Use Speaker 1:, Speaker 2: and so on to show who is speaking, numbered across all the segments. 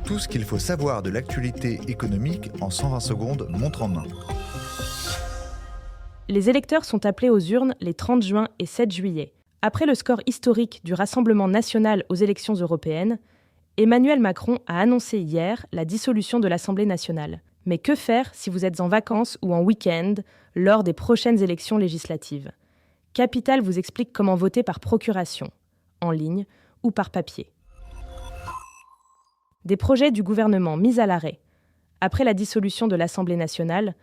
Speaker 1: Tout ce qu'il faut savoir de l'actualité économique en 120 secondes, montre en main.
Speaker 2: Les électeurs sont appelés aux urnes les 30 juin et 7 juillet. Après le score historique du Rassemblement national aux élections européennes, Emmanuel Macron a annoncé hier la dissolution de l'Assemblée nationale. Mais que faire si vous êtes en vacances ou en week-end lors des prochaines élections législatives ? Capital vous explique comment voter par procuration, en ligne ou par papier. Des projets du gouvernement mis à l'arrêt. Après la dissolution de l'Assemblée nationale,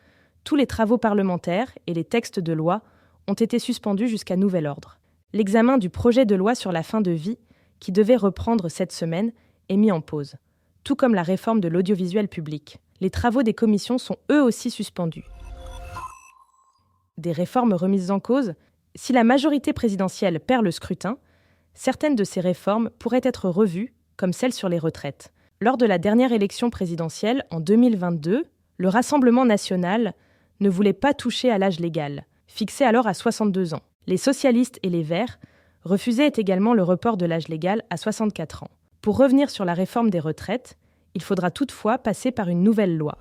Speaker 2: tous les travaux parlementaires et les textes de loi ont été suspendus jusqu'à nouvel ordre. L'examen du projet de loi sur la fin de vie, qui devait reprendre cette semaine, est mis en pause, tout comme la réforme de l'audiovisuel public. Les travaux des commissions sont eux aussi suspendus. Des réformes remises en cause. Si la majorité présidentielle perd le scrutin, certaines de ces réformes pourraient être revues, comme celle sur les retraites. Lors de la dernière élection présidentielle, en 2022, le Rassemblement national ne voulait pas toucher à l'âge légal, fixé alors à 62 ans. Les socialistes et les Verts refusaient également le report de l'âge légal à 64 ans. Pour revenir sur la réforme des retraites, il faudra toutefois passer par une nouvelle loi.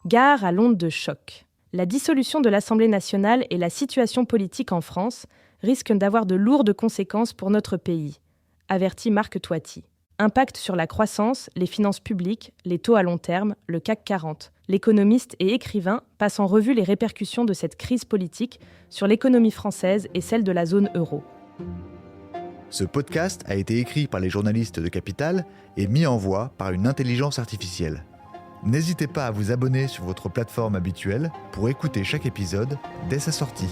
Speaker 2: Gare à l'onde de choc. La dissolution de l'Assemblée nationale et la situation politique en France risquent d'avoir de lourdes conséquences pour notre pays, avertit Marc Toiti. Impact sur la croissance, les finances publiques, les taux à long terme, le CAC 40. L'économiste et écrivain passe en revue les répercussions de cette crise politique sur l'économie française et celle de la zone euro.
Speaker 1: Ce podcast a été écrit par les journalistes de Capital et mis en voix par une intelligence artificielle. N'hésitez pas à vous abonner sur votre plateforme habituelle pour écouter chaque épisode dès sa sortie.